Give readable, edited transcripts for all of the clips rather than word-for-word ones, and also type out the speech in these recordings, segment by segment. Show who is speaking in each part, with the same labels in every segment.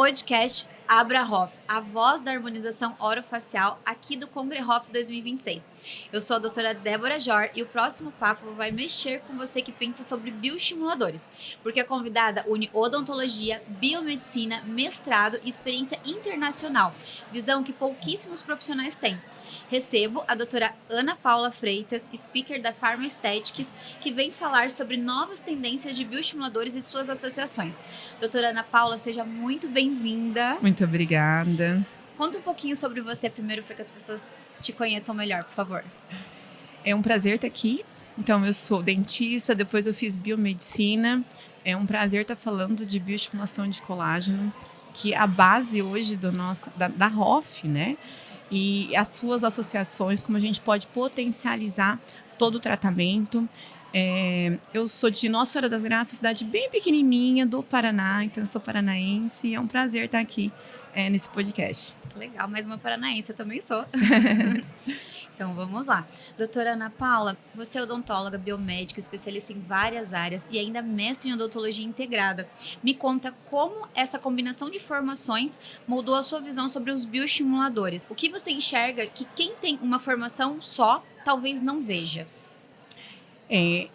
Speaker 1: podcast Abrahoff, a voz da harmonização orofacial aqui do Congrehoff 2026. Eu sou a doutora Débora Jor e o próximo papo vai mexer com você que pensa sobre bioestimuladores, porque a convidada une odontologia, biomedicina, mestrado e experiência internacional, visão que pouquíssimos profissionais têm. Recebo a doutora Ana Paula Freitas, speaker da Pharma Aesthetics, que vem falar sobre novas tendências de bioestimuladores e suas associações. Doutora Ana Paula, seja muito bem-vinda.
Speaker 2: Muito obrigada.
Speaker 1: Conta um pouquinho sobre você primeiro, para que as pessoas te conheçam melhor, por favor.
Speaker 2: É um prazer estar aqui. Então, eu sou dentista, depois eu fiz biomedicina. É um prazer estar falando de bioestimulação de colágeno, que é a base hoje da ROF, né? E as suas associações, como a gente pode potencializar todo o tratamento. Eu sou de Nossa Senhora das Graças, cidade bem pequenininha do Paraná, então eu sou paranaense e é um prazer estar aqui nesse podcast.
Speaker 1: Legal, mais uma paranaense, eu também sou. Então, vamos lá. Doutora Ana Paula, você é odontóloga, biomédica, especialista em várias áreas e ainda mestre em odontologia integrada. Me conta como essa combinação de formações moldou a sua visão sobre os bioestimuladores. O que você enxerga que quem tem uma formação só, talvez não veja?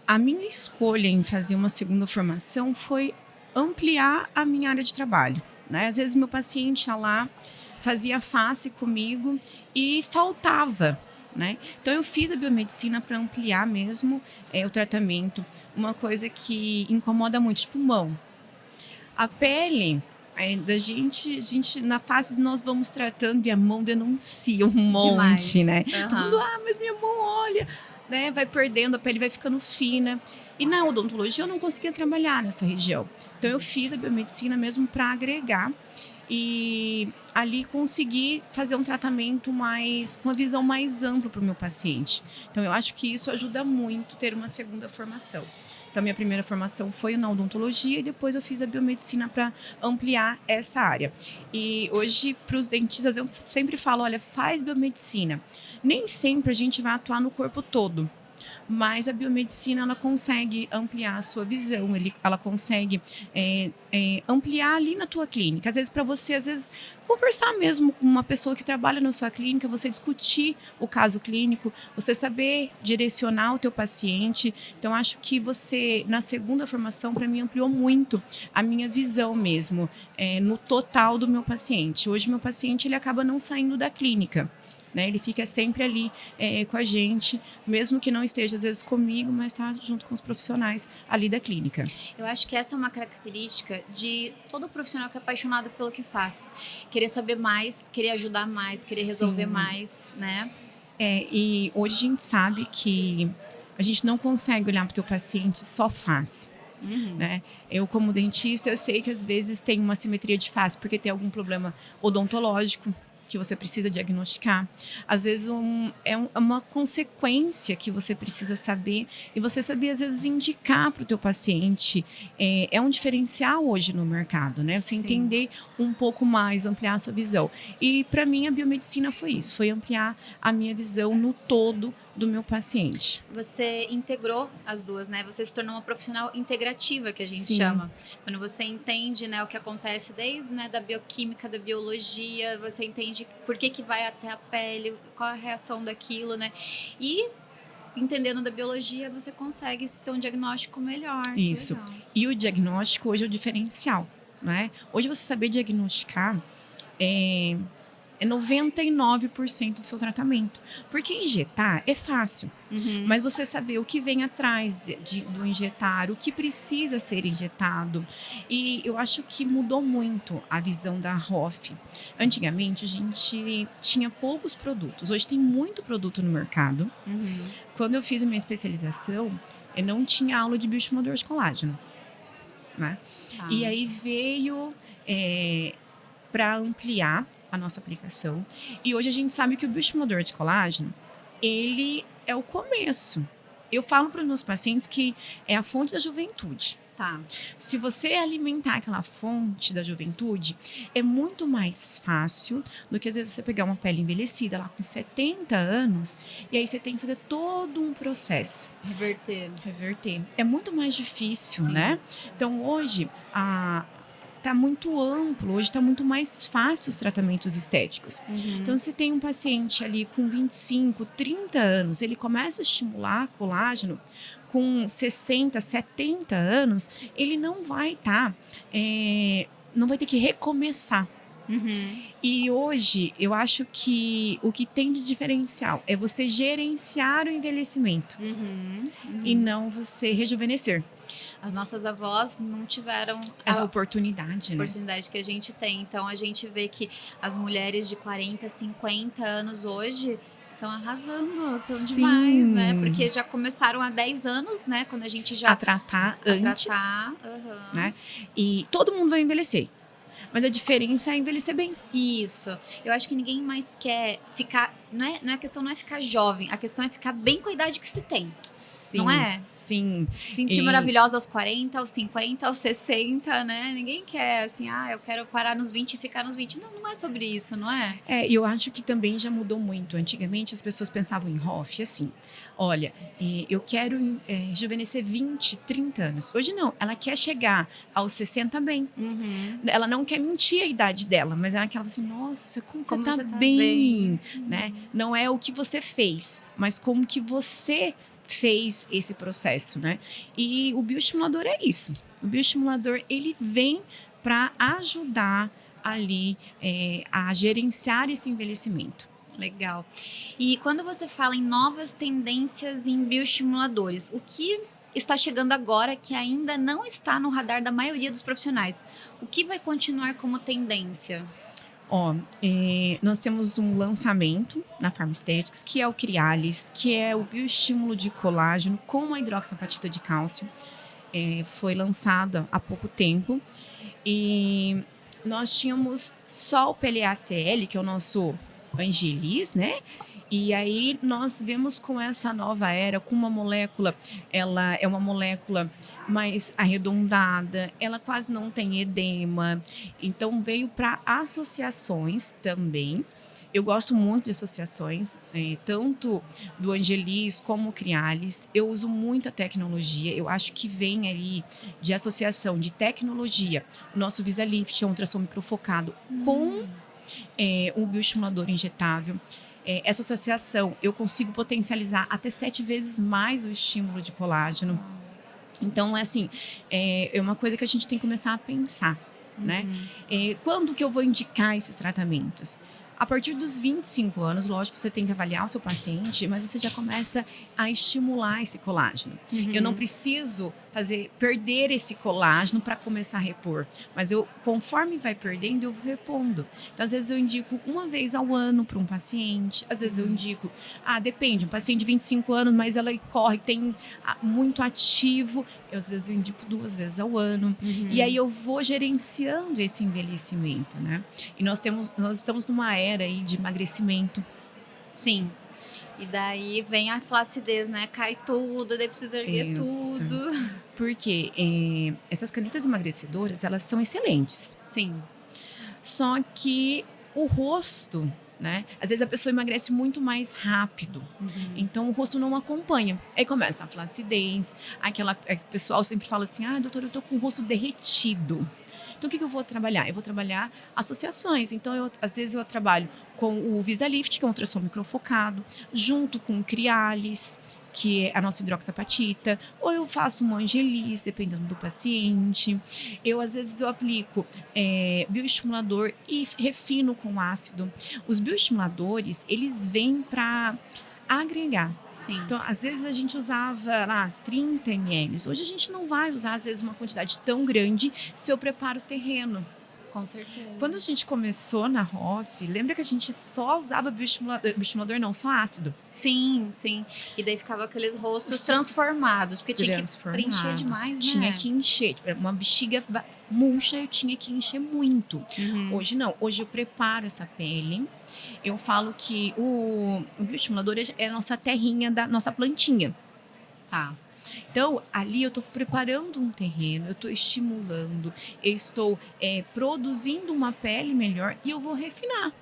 Speaker 2: A minha escolha em fazer uma segunda formação foi ampliar a minha área de trabalho, né? Às vezes meu paciente ia lá, fazia face comigo e faltava, né? Então eu fiz a biomedicina para ampliar mesmo o tratamento. Uma coisa que incomoda muito, tipo mão. A pele da gente, na fase nós vamos tratando e a mão denuncia um monte, né?
Speaker 1: Uhum.
Speaker 2: Todo mundo, mas minha mão, olha, né? Vai perdendo, a pele vai ficando fina. E na odontologia eu não conseguia trabalhar nessa região. Sim. Então eu fiz a biomedicina mesmo para agregar e ali conseguir fazer um tratamento com uma visão mais ampla para o meu paciente. Então eu acho que isso ajuda muito ter uma segunda formação. Então minha primeira formação foi na odontologia e depois eu fiz a biomedicina para ampliar essa área. E hoje para os dentistas eu sempre falo, olha, faz biomedicina. Nem sempre a gente vai atuar no corpo todo. Mas a biomedicina ela consegue ampliar a sua visão, ela consegue ampliar ali na tua clínica. Às vezes para você, conversar mesmo com uma pessoa que trabalha na sua clínica, você discutir o caso clínico, você saber direcionar o teu paciente. Então acho que você, na segunda formação, para mim ampliou muito a minha visão mesmo, no total do meu paciente. Hoje meu paciente ele acaba não saindo da clínica. Né? Ele fica sempre ali com a gente, mesmo que não esteja às vezes comigo, mas está junto com os profissionais ali da clínica.
Speaker 1: Eu acho que essa é uma característica de todo profissional que é apaixonado pelo que faz. Querer saber mais, querer ajudar mais, querer resolver mais, né?
Speaker 2: E hoje a gente sabe que a gente não consegue olhar para o teu paciente só face.
Speaker 1: Uhum.
Speaker 2: Né? Eu, como dentista, eu sei que às vezes tem uma simetria de face porque tem algum problema odontológico que você precisa diagnosticar. Às vezes é uma consequência que você precisa saber e você saber, às vezes, indicar para o teu paciente. É um diferencial hoje no mercado, né? Você
Speaker 1: Sim.
Speaker 2: Entender um pouco mais, ampliar a sua visão. E, para mim, a biomedicina foi isso. Foi ampliar a minha visão no todo do meu paciente.
Speaker 1: Você integrou as duas, né? Você se tornou uma profissional integrativa, que a gente
Speaker 2: Sim.
Speaker 1: chama. Quando você entende, né, o que acontece desde, né, da bioquímica, da biologia, você entende por que vai até a pele, qual a reação daquilo, né? E entendendo da biologia, você consegue ter um diagnóstico melhor.
Speaker 2: Isso.
Speaker 1: Legal.
Speaker 2: E o diagnóstico hoje é o diferencial, né? Hoje você saber diagnosticar é 99% do seu tratamento. Porque injetar é fácil, mas você saber o que vem atrás do injetar, o que precisa ser injetado. E eu acho que mudou muito a visão da ROF. Antigamente, a gente tinha poucos produtos. Hoje tem muito produto no mercado. Quando eu fiz a minha especialização, eu não tinha aula de bioestimulador de colágeno. Né? E aí veio para ampliar a nossa aplicação. E hoje a gente sabe que o bioestimulador de colágeno, ele é o começo. Eu falo para os meus pacientes que é a fonte da juventude.
Speaker 1: Tá.
Speaker 2: Se você alimentar aquela fonte da juventude, é muito mais fácil do que às vezes você pegar uma pele envelhecida lá com 70 anos e aí você tem que fazer todo um processo.
Speaker 1: Reverter.
Speaker 2: É muito mais difícil, né? Então hoje tá muito amplo, hoje está muito mais fácil os tratamentos estéticos. Então, se tem um paciente ali com 25, 30 anos, ele começa a estimular colágeno, com 60, 70 anos, ele não vai não vai ter que recomeçar. E hoje, eu acho que o que tem de diferencial é você gerenciar o envelhecimento e não você rejuvenescer.
Speaker 1: As nossas avós não tiveram
Speaker 2: Essa
Speaker 1: a
Speaker 2: oportunidade, né?
Speaker 1: oportunidade que a gente tem. Então, a gente vê que as mulheres de 40, 50 anos hoje estão arrasando, estão
Speaker 2: Sim.
Speaker 1: demais, né? Porque já começaram há 10 anos, né? Quando a gente já...
Speaker 2: A tratar antes, né? E todo mundo vai envelhecer. Mas a diferença é envelhecer bem.
Speaker 1: Isso. Eu acho que ninguém mais quer ficar... a questão não é ficar jovem, a questão é ficar bem com a idade que se tem.
Speaker 2: Sim,
Speaker 1: não é?
Speaker 2: Sim.
Speaker 1: Sentir maravilhosa aos 40, aos 50, aos 60, né? Ninguém quer assim, eu quero parar nos 20 e ficar nos 20. Não, não é sobre isso, não é?
Speaker 2: E eu acho que também já mudou muito. Antigamente as pessoas pensavam em Hoff assim, olha, eu quero rejuvenescer 20, 30 anos. Hoje não, ela quer chegar aos 60 bem. Ela não quer mentir a idade dela, mas ela quer assim, nossa, como você tá bem, né? Não é o que você fez, mas como que você fez esse processo, né? E o bioestimulador é isso. O bioestimulador, ele vem para ajudar ali a gerenciar esse envelhecimento.
Speaker 1: Legal. E quando você fala em novas tendências em bioestimuladores, o que está chegando agora que ainda não está no radar da maioria dos profissionais? O que vai continuar como tendência?
Speaker 2: Nós temos um lançamento na Pharmaesthetics, que é o Crialis, que é o bioestímulo de colágeno com a hidroxapatita de cálcio. Foi lançado há pouco tempo. E nós tínhamos só o PLA-CL, que é o nosso Angelis, né? E aí nós vemos com essa nova era, com uma molécula, ela é uma molécula mais arredondada, ela quase não tem edema. Então veio para associações também. Eu gosto muito de associações, tanto do Angelis como o Crialis. Eu uso muito a tecnologia. Eu acho que vem ali de associação de tecnologia. O nosso VisaLift é um ultrassom microfocado com um bioestimulador injetável. Essa associação, eu consigo potencializar até 7 vezes mais o estímulo de colágeno. Então, assim, é uma coisa que a gente tem que começar a pensar, né? Quando que eu vou indicar esses tratamentos? A partir dos 25 anos, lógico, você tem que avaliar o seu paciente, mas você já começa a estimular esse colágeno. Eu não preciso perder esse colágeno para começar a repor, mas conforme vai perdendo, eu vou repondo. Então, às vezes eu indico uma vez ao ano para um paciente, às vezes eu indico, depende, um paciente de 25 anos, mas ela corre, tem muito ativo, às vezes eu indico 2 vezes ao ano. E aí eu vou gerenciando esse envelhecimento, né? E nós estamos numa era aí de emagrecimento.
Speaker 1: Sim. E daí vem a flacidez, né? Cai tudo, daí precisa erguer tudo.
Speaker 2: Porque essas canetas emagrecedoras, elas são excelentes.
Speaker 1: Sim.
Speaker 2: Só que o rosto, né? Às vezes a pessoa emagrece muito mais rápido. Então o rosto não acompanha. Aí começa a flacidez. O pessoal sempre fala assim, doutora, eu tô com o rosto derretido. Então, o que eu vou trabalhar? Eu vou trabalhar associações. Então, às vezes eu trabalho com o VisaLift, que é um ultrassom microfocado, junto com o Crialis, que é a nossa hidroxapatita, ou eu faço um Angelis, dependendo do paciente. Às vezes, eu aplico bioestimulador e refino com ácido. Os bioestimuladores, eles vêm para agregar.
Speaker 1: Sim.
Speaker 2: Então, às vezes a gente usava lá 30 ml. Hoje a gente não vai usar, às vezes, uma quantidade tão grande se eu preparo o terreno.
Speaker 1: Com certeza.
Speaker 2: Quando a gente começou na Hoff, lembra que a gente só usava bioestimulador, não, só ácido.
Speaker 1: Sim, sim. E daí ficava aqueles rostos transformados, porque tinha que preencher demais, né?
Speaker 2: Tinha que encher. Uma bexiga murcha, eu tinha que encher muito. Hoje não. Hoje eu preparo essa pele. Eu falo que o bioestimulador é a nossa terrinha da nossa plantinha.
Speaker 1: Tá.
Speaker 2: Então, ali eu estou preparando um terreno, eu estou estimulando, eu estou produzindo uma pele melhor e eu vou refinar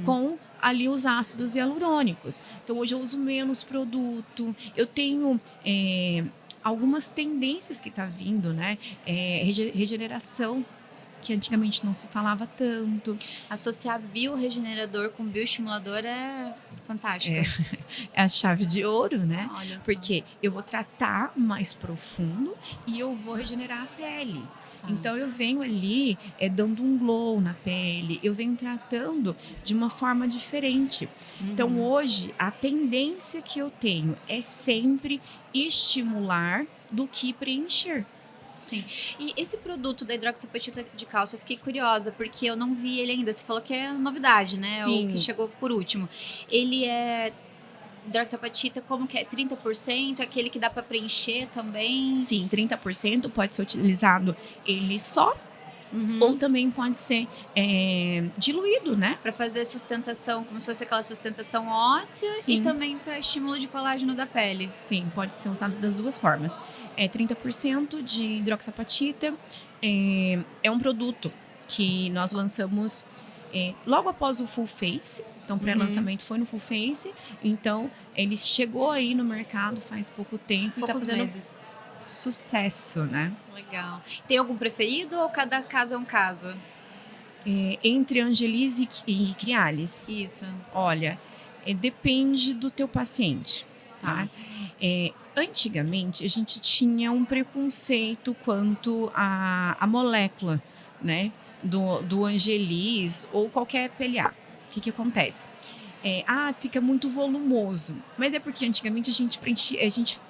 Speaker 2: com ali os ácidos hialurônicos. Então, hoje eu uso menos produto, eu tenho algumas tendências que tá vindo, né? Regeneração, que antigamente não se falava tanto.
Speaker 1: Associar bioregenerador com bioestimulador é fantástico.
Speaker 2: É a chave de ouro, né?
Speaker 1: Olha só.
Speaker 2: Porque eu vou tratar mais profundo e eu vou regenerar a pele. Então, eu venho ali dando um glow na pele, eu venho tratando de uma forma diferente. Então, hoje, a tendência que eu tenho é sempre estimular do que preencher.
Speaker 1: Sim. E esse produto da hidroxiapatita de cálcio, eu fiquei curiosa, porque eu não vi ele ainda. Você falou que é novidade, né?
Speaker 2: Sim.
Speaker 1: O que chegou por último. Ele é hidroxiapatita, como que é? 30%? Aquele que dá para preencher também?
Speaker 2: Sim, 30% pode ser utilizado ele só, ou também pode ser diluído, né?
Speaker 1: Para fazer sustentação, como se fosse aquela sustentação óssea.
Speaker 2: Sim.
Speaker 1: E também para estímulo de colágeno da pele.
Speaker 2: Sim, pode ser usado das duas formas. 30% de hidroxiapatita é um produto que nós lançamos logo após o Full Face. Então, o pré-lançamento foi no Full Face. Então, ele chegou aí no mercado faz pouco tempo.
Speaker 1: Poucos
Speaker 2: e tá fazendo
Speaker 1: meses.
Speaker 2: sucesso, né?
Speaker 1: Legal. Tem algum preferido ou cada caso é um caso?
Speaker 2: Entre Angelis e Crialis.
Speaker 1: Isso.
Speaker 2: Olha, depende do teu paciente, tá? Antigamente, a gente tinha um preconceito quanto à molécula, né? Do Angelis ou qualquer PLA. O que acontece? Fica muito volumoso. Mas é porque antigamente a gente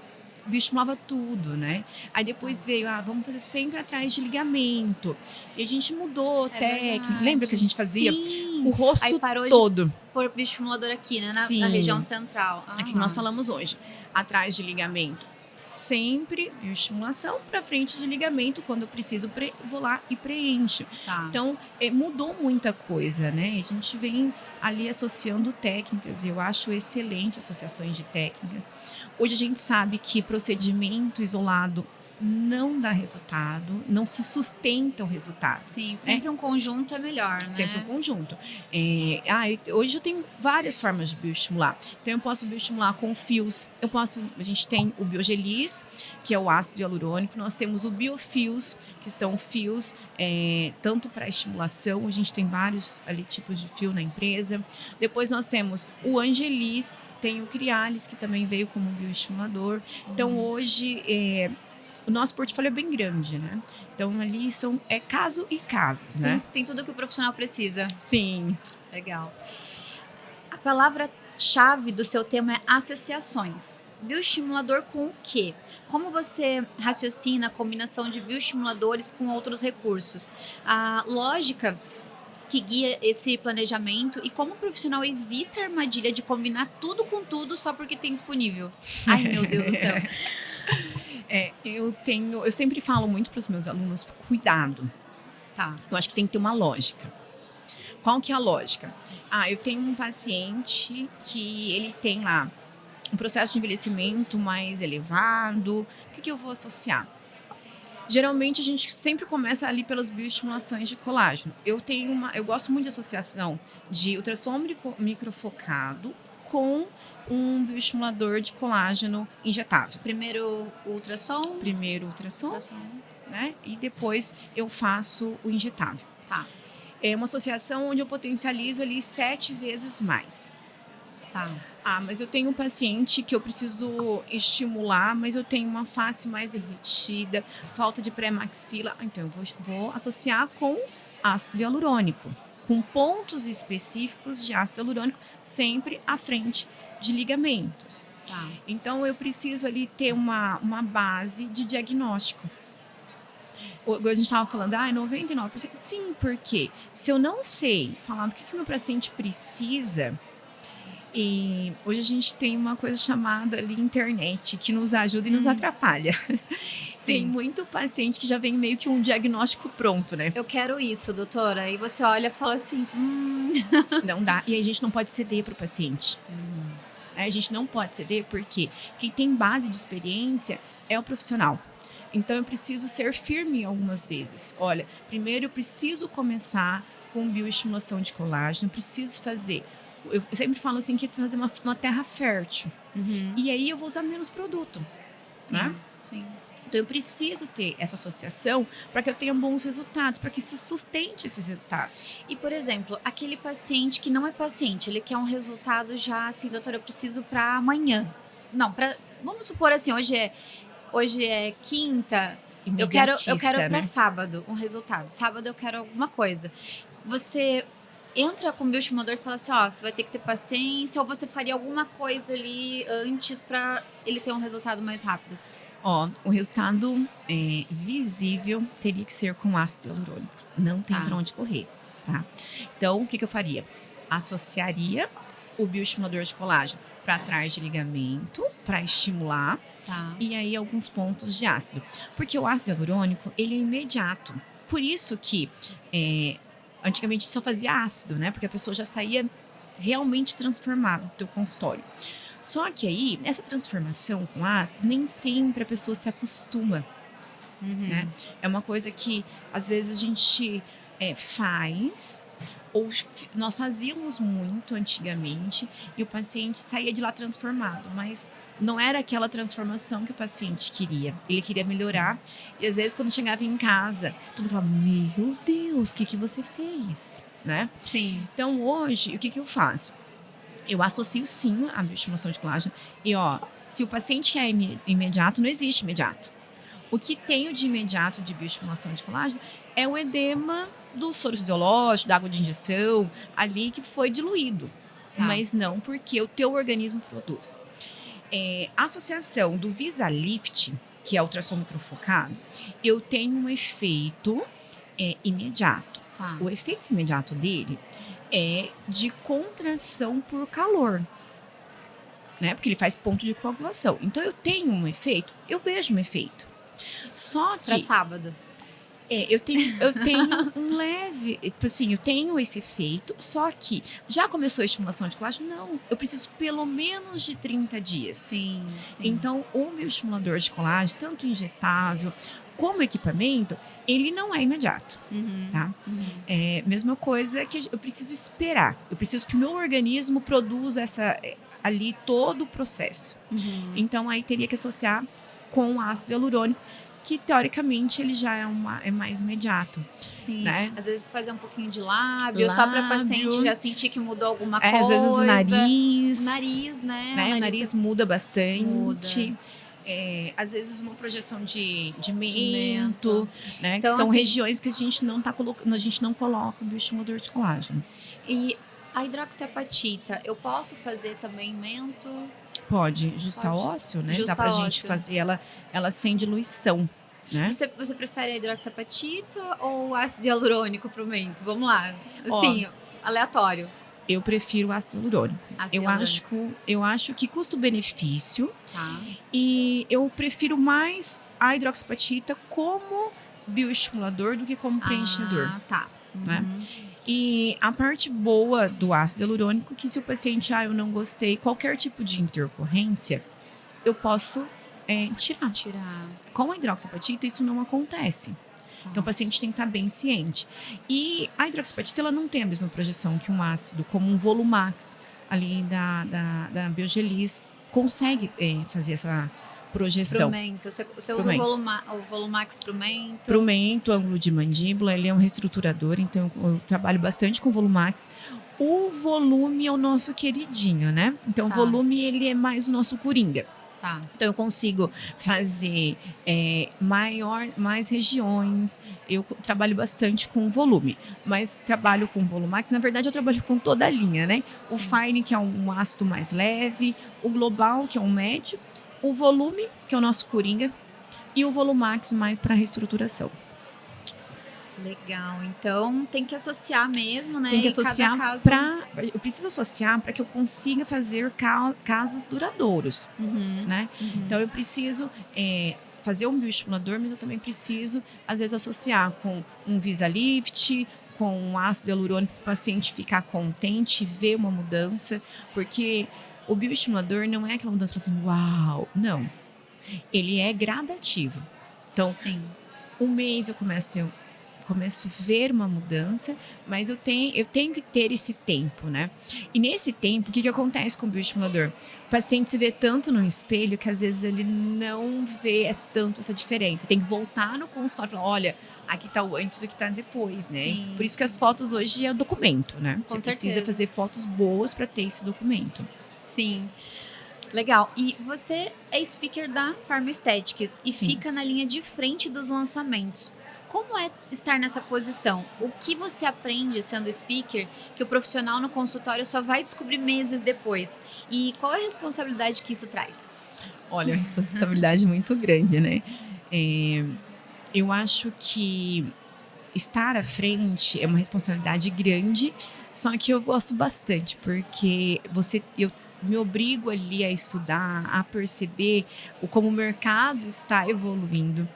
Speaker 2: bioestimulava tudo, né? Aí depois veio, vamos fazer sempre atrás de ligamento. E a gente mudou técnica.
Speaker 1: Verdade.
Speaker 2: Lembra que a gente fazia
Speaker 1: Sim.
Speaker 2: o rosto
Speaker 1: Aí parou
Speaker 2: todo?
Speaker 1: Por bioestimulador aqui, né? Na
Speaker 2: Sim.
Speaker 1: região central.
Speaker 2: Aqui que nós falamos hoje. Atrás de ligamento. Sempre bioestimulação para frente de ligamento. Quando eu preciso, vou lá e preencho.
Speaker 1: Tá.
Speaker 2: Então, mudou muita coisa, né? A gente vem ali associando técnicas. Eu acho excelente associações de técnicas. Hoje a gente sabe que procedimento isolado não dá resultado, não se sustenta o resultado.
Speaker 1: Sim, sempre um conjunto é melhor, né?
Speaker 2: Sempre um conjunto. Hoje eu tenho várias formas de bioestimular. Então, eu posso bioestimular com fios. A gente tem o Biogelis, que é o ácido hialurônico. Nós temos o Biofios, que são fios tanto para estimulação. A gente tem vários ali tipos de fio na empresa. Depois nós temos o Angelis, tem o Crialis, que também veio como bioestimulador. Então, hoje o nosso portfólio é bem grande, né? Então, ali são caso e casos, né?
Speaker 1: Tem tudo que o profissional precisa.
Speaker 2: Sim.
Speaker 1: Legal. A palavra-chave do seu tema é associações. Bioestimulador com o quê? Como você raciocina a combinação de bioestimuladores com outros recursos? A lógica que guia esse planejamento e como o profissional evita a armadilha de combinar tudo com tudo só porque tem disponível. Ai, meu Deus do céu.
Speaker 2: Eu sempre falo muito para os meus alunos, cuidado.
Speaker 1: Tá.
Speaker 2: Eu acho que tem que ter uma lógica. Qual que é a lógica? Eu tenho um paciente que ele tem lá um processo de envelhecimento mais elevado. O que eu vou associar? Geralmente a gente sempre começa ali pelas bioestimulações de colágeno. Eu gosto muito de associação de ultrassom microfocado com um bioestimulador de colágeno injetável.
Speaker 1: Primeiro ultrassom,
Speaker 2: né? E depois eu faço o injetável.
Speaker 1: Tá.
Speaker 2: É uma associação onde eu potencializo ali 7 vezes mais.
Speaker 1: Tá.
Speaker 2: Mas eu tenho um paciente que eu preciso estimular, mas eu tenho uma face mais derretida, falta de pré-maxila. Então, eu vou associar com ácido hialurônico, com pontos específicos de ácido hialurônico, sempre à frente de ligamentos.
Speaker 1: Tá.
Speaker 2: Então, eu preciso ali ter uma base de diagnóstico. A gente estava falando, 99%. Sim, porque se eu não sei falar o que o meu paciente precisa... E hoje a gente tem uma coisa chamada ali internet, que nos ajuda e nos atrapalha.
Speaker 1: Sim.
Speaker 2: Tem muito paciente que já vem meio que um diagnóstico pronto, né?
Speaker 1: Eu quero isso, doutora. E você olha e fala assim...
Speaker 2: Não dá. E aí a gente não pode ceder para o paciente. A gente não pode ceder porque quem tem base de experiência é o profissional. Então, eu preciso ser firme algumas vezes. Olha, primeiro eu preciso começar com bioestimulação de colágeno, eu preciso fazer... Eu sempre falo assim que fazer uma terra fértil. E aí eu vou usar menos produto.
Speaker 1: Sim,
Speaker 2: né?
Speaker 1: sim.
Speaker 2: Então, eu preciso ter essa associação para que eu tenha bons resultados, para que se sustente esses resultados.
Speaker 1: E, por exemplo, aquele paciente que não é paciente, ele quer um resultado já assim, doutora, eu preciso para amanhã. Não, vamos supor assim, hoje é quinta, eu quero para
Speaker 2: Né?
Speaker 1: sábado um resultado. Sábado eu quero alguma coisa. Você entra com o bioestimulador e fala assim, ó, você vai ter que ter paciência, ou você faria alguma coisa ali antes para ele ter um resultado mais rápido?
Speaker 2: Ó, o resultado visível teria que ser com ácido hialurônico. Não tem para onde correr, tá? Então, o que eu faria? Associaria o bioestimulador de colágeno para trás de ligamento, para estimular, e aí alguns pontos de ácido. Porque o ácido hialurônico, ele é imediato. Por isso que antigamente só fazia ácido, né? Porque a pessoa já saía realmente transformada do teu consultório. Só que aí, essa transformação com ácido, nem sempre a pessoa se acostuma, né? É uma coisa que, às vezes, a gente faz, ou nós fazíamos muito antigamente, e o paciente saía de lá transformado, mas não era aquela transformação que o paciente queria. Ele queria melhorar, e às vezes, quando chegava em casa, todo mundo falava, meu Deus, o que você fez? Né?
Speaker 1: Sim.
Speaker 2: Então, hoje, o que eu faço? Eu associo sim a bioestimulação de colágeno. E se o paciente quer imediato, não existe imediato. O que tenho de imediato de bioestimulação de colágeno é o edema do soro fisiológico, da água de injeção, ali que foi diluído. Mas não porque o teu organismo produz. A associação do Visalift, que é o ultrassom microfocado, eu tenho um efeito imediato. O efeito imediato dele é de contração por calor, né? Porque ele faz ponto de coagulação. Então, eu tenho um efeito, eu vejo um efeito. Só que...
Speaker 1: Pra sábado.
Speaker 2: Eu tenho um leve... Tipo assim, eu tenho esse efeito, só que já começou a estimulação de colágeno? Não, eu preciso pelo menos de 30 dias.
Speaker 1: Sim.
Speaker 2: Então, o meu estimulador de colágeno, tanto injetável como equipamento, ele não é imediato, tá? Mesma coisa que eu preciso esperar. Eu preciso que o meu organismo produza ali todo o processo. Então, aí teria que associar com o ácido hialurônico, que teoricamente ele já é mais imediato.
Speaker 1: Sim,
Speaker 2: né?
Speaker 1: Às vezes fazer um pouquinho de lábio, só para paciente já sentir que mudou alguma coisa.
Speaker 2: Às vezes o nariz.
Speaker 1: Nariz, né?
Speaker 2: O nariz muda bastante.
Speaker 1: Muda.
Speaker 2: Às vezes uma projeção de mento, né?
Speaker 1: Então,
Speaker 2: que são
Speaker 1: assim,
Speaker 2: regiões que a gente não coloca o bioestimulador de colágeno.
Speaker 1: E a hidroxiapatita, eu posso fazer também mento?
Speaker 2: Pode, ósseo, né? Dá pra gente fazer ela sem diluição, né?
Speaker 1: Você prefere a hidroxiapatita ou ácido hialurônico pro mento? Vamos lá. Assim, aleatório.
Speaker 2: Eu prefiro o ácido hialurônico. Eu acho que custo-benefício. E eu prefiro mais a hidroxiapatita como bioestimulador do que como preenchedor. Né? E a parte boa do ácido hialurônico é que se o paciente, eu não gostei, qualquer tipo de intercorrência, eu posso tirar. Com a hidroxiapatita, isso não acontece. Então, o paciente tem que estar bem ciente. E a hidroxiapatita, ela não tem a mesma projeção que um ácido, como um Volumax ali da Biogelis consegue fazer essa projeção.
Speaker 1: Pro mento. Você usa o Volumax pro mento?
Speaker 2: Pro mento, ângulo de mandíbula, ele é um reestruturador, então eu trabalho bastante com Volumax. O volume é o nosso queridinho, né? Então, o volume, ele é mais o nosso coringa. Então, eu consigo fazer mais regiões. Eu trabalho bastante com volume, mas trabalho com Volumax. Na verdade, eu trabalho com toda a linha, né? Sim. O Fine, que é um ácido mais leve, o Global, que é um médio, o volume, que é o nosso coringa, e o Volumax mais para reestruturação.
Speaker 1: Legal, então tem que associar mesmo, né?
Speaker 2: Tem que associar eu preciso associar para que eu consiga fazer casos duradouros, né? Então eu preciso fazer um bioestimulador, mas eu também preciso, às vezes, associar com um Visalift, com um ácido hialurônico para o paciente ficar contente, ver uma mudança, porque o bioestimulador não é aquela mudança para assim, uau, não. Ele é gradativo. Então, um mês eu começo a ter começo a ver uma mudança, mas eu tenho que ter esse tempo, né? E nesse tempo, o que acontece com o bioestimulador? O paciente se vê tanto no espelho que às vezes ele não vê tanto essa diferença. Tem que voltar no consultório e falar, olha, aqui tá o antes e aqui tá depois, né?
Speaker 1: Sim.
Speaker 2: Por isso que as fotos hoje é o documento, né?
Speaker 1: Com
Speaker 2: Você precisa
Speaker 1: certeza.
Speaker 2: fazer fotos boas para ter esse documento.
Speaker 1: Sim. Legal. E você é speaker da Pharma Aesthetics e
Speaker 2: Sim.
Speaker 1: fica na linha de frente dos lançamentos. Como é estar nessa posição? O que você aprende sendo speaker que o profissional no consultório só vai descobrir meses depois? E qual é a responsabilidade que isso traz?
Speaker 2: Olha, uma responsabilidade muito grande, né? Eu acho que estar à frente é uma responsabilidade grande, só que eu gosto bastante, porque eu me obrigo ali a estudar, a perceber como o mercado está evoluindo.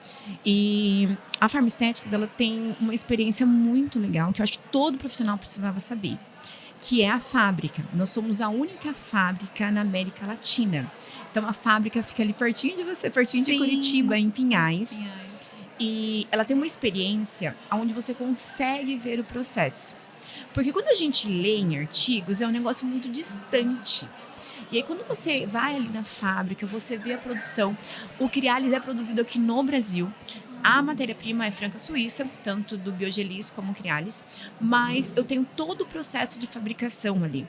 Speaker 2: E a Pharma Aesthetics, ela tem uma experiência muito legal, que eu acho que todo profissional precisava saber, que é a fábrica. Nós somos a única fábrica na América Latina. Então, a fábrica fica ali pertinho de você, pertinho de Curitiba, em Pinhais. E ela tem uma experiência onde você consegue ver o processo. Porque quando a gente lê em artigos, é um negócio muito distante. E aí, quando você vai ali na fábrica, você vê a produção. O Crialis é produzido aqui no Brasil. A matéria-prima é franca suíça, tanto do Biogelis como o Crialis. Mas eu tenho todo o processo de fabricação ali.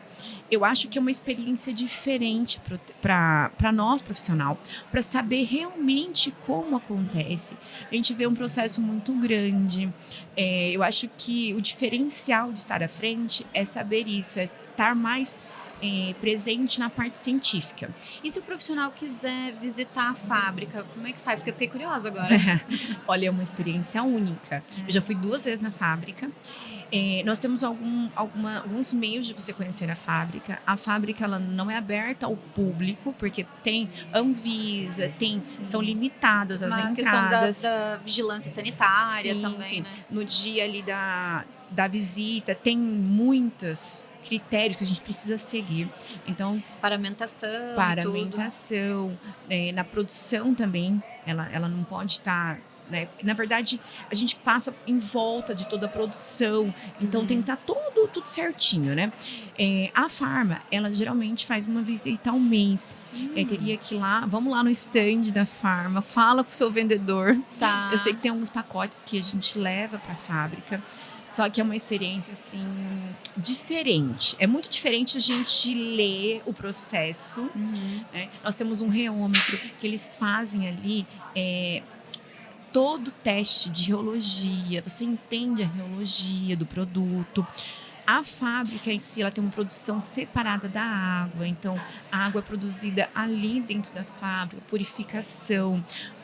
Speaker 2: Eu acho que é uma experiência diferente para nós, profissional, para saber realmente como acontece. A gente vê um processo muito grande. Eu acho que o diferencial de estar à frente é saber isso, é estar mais presente na parte científica.
Speaker 1: E se o profissional quiser visitar a fábrica, como é que faz? Porque eu fiquei curiosa agora.
Speaker 2: Olha, é uma experiência única. Eu já fui 2 vezes na fábrica. Nós temos alguns meios de você conhecer a fábrica. A fábrica ela não é aberta ao público, porque tem Anvisa, são limitadas as
Speaker 1: Uma
Speaker 2: entradas.
Speaker 1: questão da vigilância sanitária
Speaker 2: Sim,
Speaker 1: também,
Speaker 2: sim.
Speaker 1: né?
Speaker 2: No dia ali da visita, tem muitos critérios que a gente precisa seguir. Então,
Speaker 1: Paramentação,
Speaker 2: na produção também, ela não pode estar... Né? Na verdade, a gente passa em volta de toda a produção, então tem que estar tudo certinho, né? A Pharma, ela geralmente faz uma visita ao mês. Teria que ir lá, vamos lá no stand da Pharma, fala com o seu vendedor.
Speaker 1: Tá.
Speaker 2: Eu sei que tem alguns pacotes que a gente leva para a fábrica, só que é uma experiência, assim, diferente. É muito diferente a gente ler o processo. Né? Nós temos um reômetro que eles fazem ali... todo o teste de reologia, você entende a reologia do produto. A fábrica em si, ela tem uma produção separada da água, então a água é produzida ali dentro da fábrica, purificação,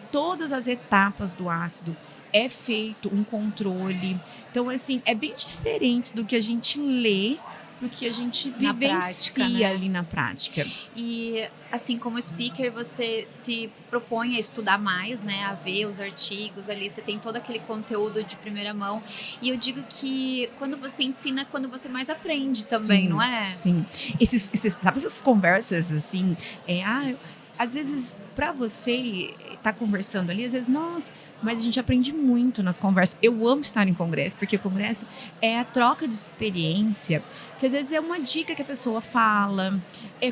Speaker 2: todas as etapas do ácido, é feito um controle. Então, assim, é bem diferente do que a gente lê, do que a gente vivencia, né? Ali na prática.
Speaker 1: E, assim, como speaker, você se propõe a estudar mais, né? A ver os artigos ali, você tem todo aquele conteúdo de primeira mão. E eu digo que quando você ensina, é quando você mais aprende também,
Speaker 2: Sim,
Speaker 1: não é?
Speaker 2: Sim. Sabe essas conversas, assim, às vezes, para você estar conversando ali, às vezes, nossa... Mas a gente aprende muito nas conversas. Eu amo estar em congresso, porque congresso é a troca de experiência, que às vezes é uma dica que a pessoa fala,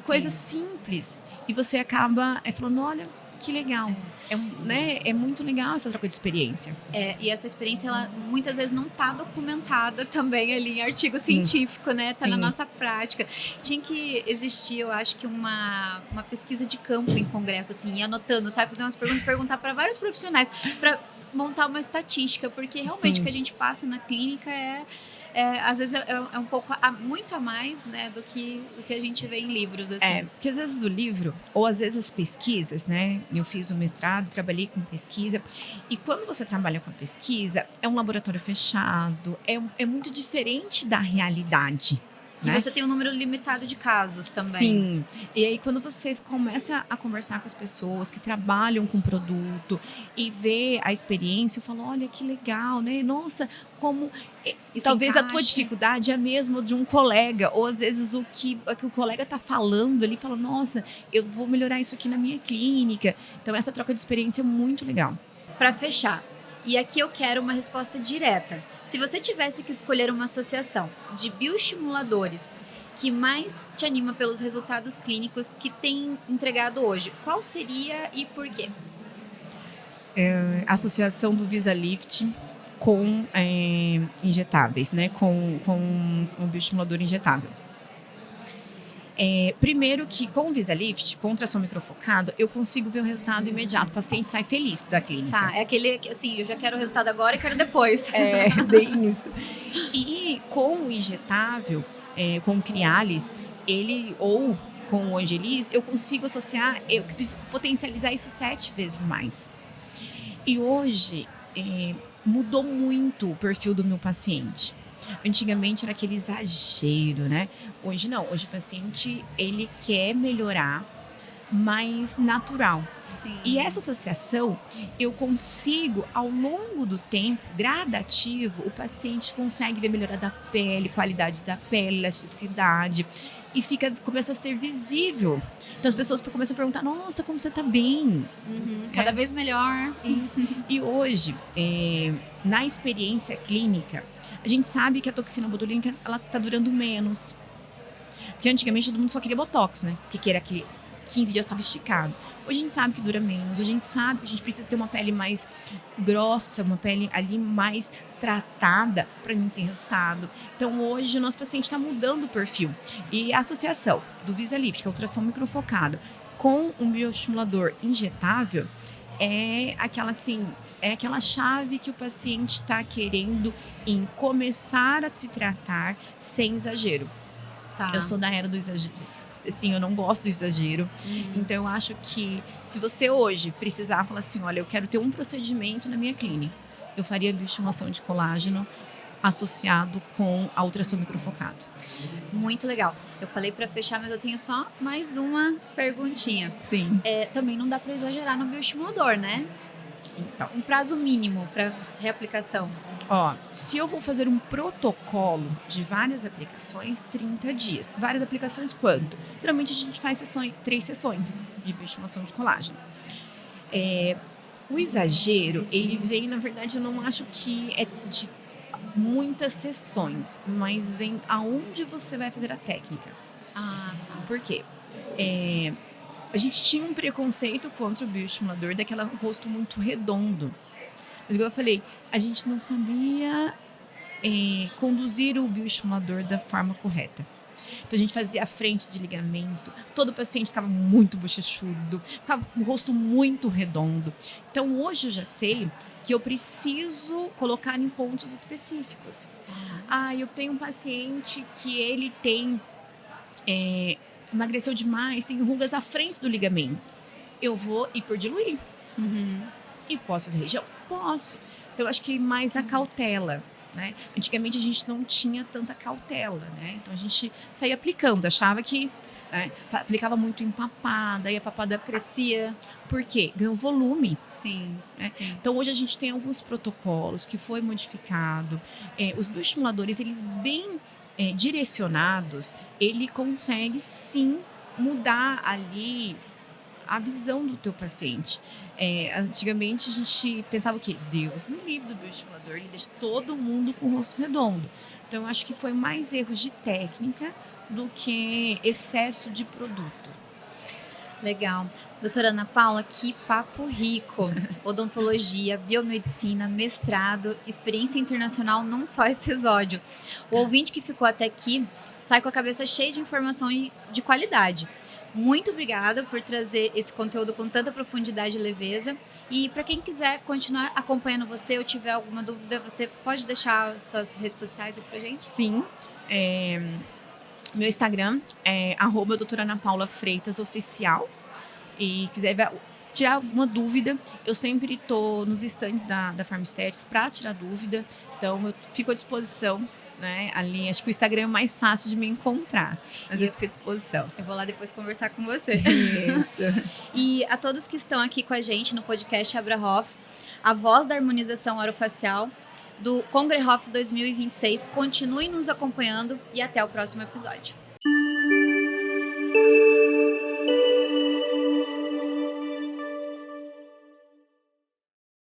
Speaker 2: coisa simples. E você acaba falando, olha, que legal. É muito legal essa troca de experiência.
Speaker 1: E essa experiência, ela muitas vezes não está documentada também ali em artigo científico, né? Está na nossa prática. Tinha que existir, eu acho que uma pesquisa de campo em congresso, assim, e anotando, sabe? Fazer umas perguntas, perguntar para vários profissionais, para montar uma estatística, porque realmente o que a gente passa na clínica às vezes é um pouco muito a mais, né, do que a gente vê em livros, assim.
Speaker 2: Porque às vezes o livro, ou às vezes as pesquisas, né? Eu fiz o mestrado, trabalhei com pesquisa, e quando você trabalha com a pesquisa, é um laboratório fechado, é muito diferente da realidade.
Speaker 1: E você tem um número limitado de casos também.
Speaker 2: Sim. E aí, quando você começa a conversar com as pessoas que trabalham com o produto e vê a experiência, eu falo, olha, que legal, né? Nossa, como... talvez a tua dificuldade é a mesma de um colega, ou às vezes o que o colega está falando, ele fala, nossa, eu vou melhorar isso aqui na minha clínica. Então, essa troca de experiência é muito legal.
Speaker 1: Para fechar, E aqui eu quero uma resposta direta. Se você tivesse que escolher uma associação de bioestimuladores que mais te anima pelos resultados clínicos que tem entregado hoje, qual seria e por quê?
Speaker 2: Associação do VisaLift com injetáveis, né? Com um bioestimulador injetável. Primeiro que com o VisaLift, com tração microfocado, eu consigo ver o resultado imediato. O paciente sai feliz da clínica.
Speaker 1: Tá, é aquele que, assim, eu já quero o resultado agora e quero depois.
Speaker 2: É, bem isso. E com o injetável, com o Crialis, ou com o Angelis, eu consigo associar, eu preciso potencializar isso 7 vezes mais. E hoje, mudou muito o perfil do meu paciente. Antigamente era aquele exagero, né? Hoje não. Hoje o paciente, ele quer melhorar, mais natural.
Speaker 1: Sim.
Speaker 2: E essa associação, eu consigo, ao longo do tempo, gradativo, o paciente consegue ver melhora da pele, qualidade da pele, elasticidade, e começa a ser visível. Então as pessoas começam a perguntar, nossa, como você tá bem?
Speaker 1: Cada vez melhor.
Speaker 2: Isso. E hoje, na experiência clínica, a gente sabe que a toxina botulínica, ela tá durando menos. Porque antigamente todo mundo só queria botox, né? Porque era aquele 15 dias estava esticado. Hoje a gente sabe que dura menos. Hoje a gente sabe que a gente precisa ter uma pele mais grossa, uma pele ali mais tratada para mim ter resultado. Então hoje o nosso paciente está mudando o perfil. E a associação do VisaLift, que é a ultrassom microfocada, com um bioestimulador injetável é aquela chave que o paciente está querendo em começar a se tratar sem exagero.
Speaker 1: Tá.
Speaker 2: Eu sou da era do exagero. Assim, eu não gosto do exagero. Então, eu acho que se você hoje precisar falar assim, olha, eu quero ter um procedimento na minha clínica, eu faria bioestimulação de colágeno associado com a ultrassom microfocado.
Speaker 1: Muito legal. Eu falei para fechar, mas eu tenho só mais uma perguntinha.
Speaker 2: Sim.
Speaker 1: Também não dá para exagerar no bioestimulador, né?
Speaker 2: Então,
Speaker 1: Um prazo mínimo para reaplicação.
Speaker 2: Se eu vou fazer um protocolo de várias aplicações, 30 dias. Várias aplicações quanto? Geralmente a gente faz 3 sessões de bioestimulação de colágeno. O exagero, ele vem, na verdade, eu não acho que é de muitas sessões, mas vem aonde você vai fazer a técnica.
Speaker 1: Ah, tá.
Speaker 2: Por quê? A gente tinha um preconceito contra o bioestimulador daquele rosto muito redondo. Mas, igual eu falei, a gente não sabia conduzir o bioestimulador da forma correta. Então, a gente fazia a frente de ligamento, todo paciente ficava muito bochechudo, ficava com o rosto muito redondo. Então, hoje eu já sei que eu preciso colocar em pontos específicos. Eu tenho um paciente que ele tem... emagreceu demais, tem rugas à frente do ligamento. Eu vou hiperdiluir. E posso fazer região? Posso. Então, eu acho que mais a cautela, né? Antigamente, a gente não tinha tanta cautela, né? Então, a gente saía aplicando, achava que aplicava muito em papada, e a papada
Speaker 1: Crescia.
Speaker 2: Por quê? Ganhou volume.
Speaker 1: Sim,
Speaker 2: né?
Speaker 1: sim.
Speaker 2: Então, hoje a gente tem alguns protocolos que foi modificado. Os bioestimuladores, eles bem direcionados, ele consegue sim mudar ali a visão do teu paciente. Antigamente a gente pensava o quê? Deus me livre do bioestimulador, ele deixa todo mundo com o rosto redondo. Então eu acho que foi mais erros de técnica do que excesso de produto.
Speaker 1: Legal. Doutora Ana Paula, que papo rico. Odontologia, biomedicina, mestrado, experiência internacional num só episódio. O ouvinte que ficou até aqui sai com a cabeça cheia de informação e de qualidade. Muito obrigada por trazer esse conteúdo com tanta profundidade e leveza. E para quem quiser continuar acompanhando você ou tiver alguma dúvida, você pode deixar suas redes sociais aqui pra gente?
Speaker 2: Sim. Meu Instagram é @doutora Ana Paula Freitas Oficial. E quiser tirar alguma dúvida, eu sempre estou nos estandes da Farmestéticos para tirar dúvida. Então, eu fico à disposição. Né? Ali, acho que o Instagram é mais fácil de me encontrar, mas eu fico à disposição.
Speaker 1: Eu vou lá depois conversar com você.
Speaker 2: Isso.
Speaker 1: E a todos que estão aqui com a gente no podcast Abrahoff, a voz da harmonização orofacial do Congrehoff 2026, continuem nos acompanhando e até o próximo episódio.